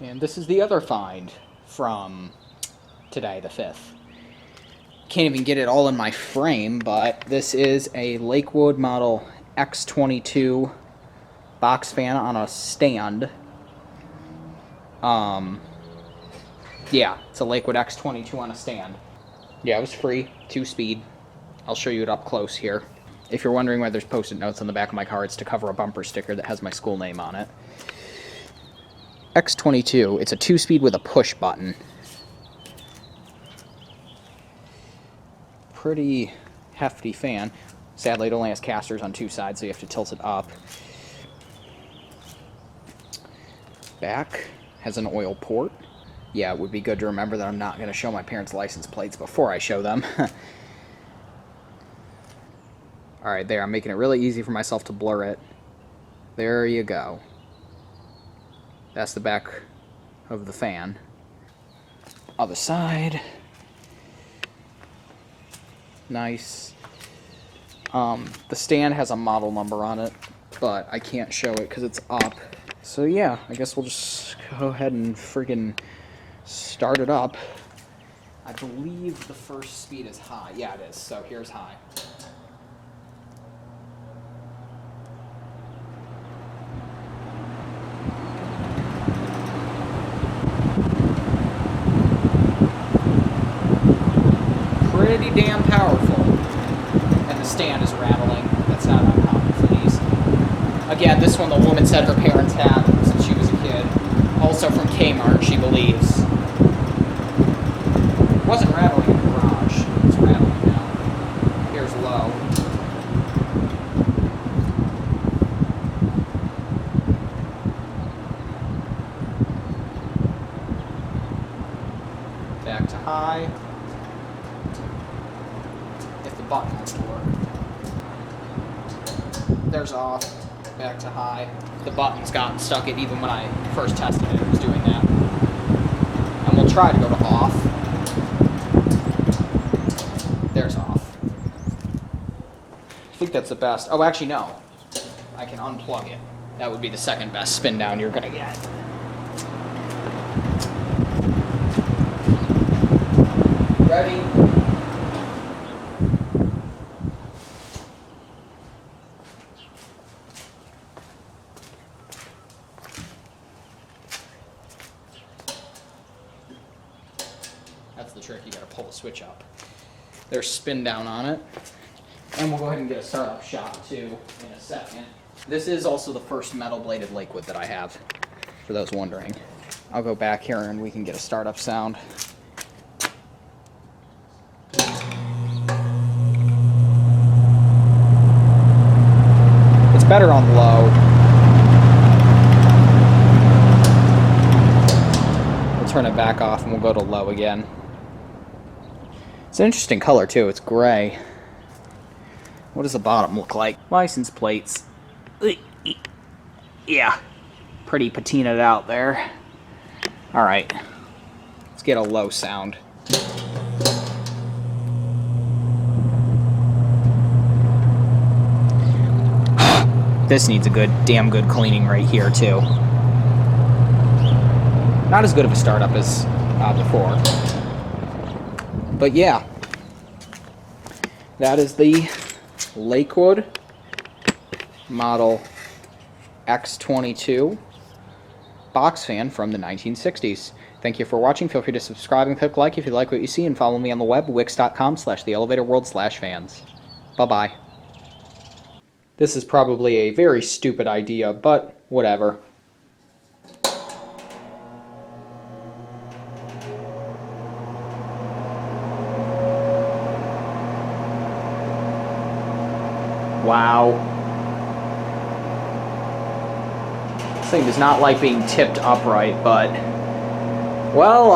And this is the other find from today, the 5th. Can't even get it all in my frame, but this is a Lakewood model X-22 box fan on a stand. Yeah, it's a Lakewood X-22 on a stand. Yeah, it was free, 2-speed. I'll show you it up close here. If you're wondering why there's post-it notes on the back of my car, it's to cover a bumper sticker that has my school name on it. X-22, it's a 2-speed with a push button. Pretty hefty fan. Sadly, it only has casters on 2 sides, so you have to tilt it up. Back has an oil port. Yeah, it would be good to remember that I'm not going to show my parents' license plates before I show them. Alright, there, I'm making it really easy for myself to blur it. There you go. That's the back of the fan. Other side. Nice. The stand has a model number on it, but I can't show it because it's up. So yeah, I guess we'll just go ahead and freaking start it up. I believe the first speed is high. Yeah, it is. So here's high. Pretty damn powerful. And the stand is rattling. That's not uncommon for these. Again, this one the woman said her parents had since she was a kid. Also from Kmart, she believes. It wasn't rattling in the garage. It's rattling now. Here's low. Back to high. If the button wants to work. There's off. Back to high. The button's gotten stuck it even when I first tested it. It was doing that. And we'll try to go to off. There's off. I think that's the best. Oh, actually, no. I can unplug it. That would be the second best spin down you're going to get. Ready? That's the trick, you gotta pull the switch up. There's spin down on it. And we'll go ahead and get a startup shot too in a second. This is also the first metal bladed Lakewood that I have, for those wondering. I'll go back here and we can get a startup sound. It's better on low. We'll turn it back off and we'll go to low again. It's an interesting color too, it's gray. What does the bottom look like? License plates. Yeah, pretty patinaed out there. Alright, let's get a low sound. This needs a damn good cleaning right here too. Not as good of a startup as before. But yeah, that is the Lakewood model X-22 box fan from the 1960s. Thank you for watching. Feel free to subscribe and click like if you like what you see, and follow me on the web, wix.com/theelevatorworld/fans. Bye-bye. This is probably a very stupid idea, but whatever. Wow. This thing does not like being tipped upright, but, well,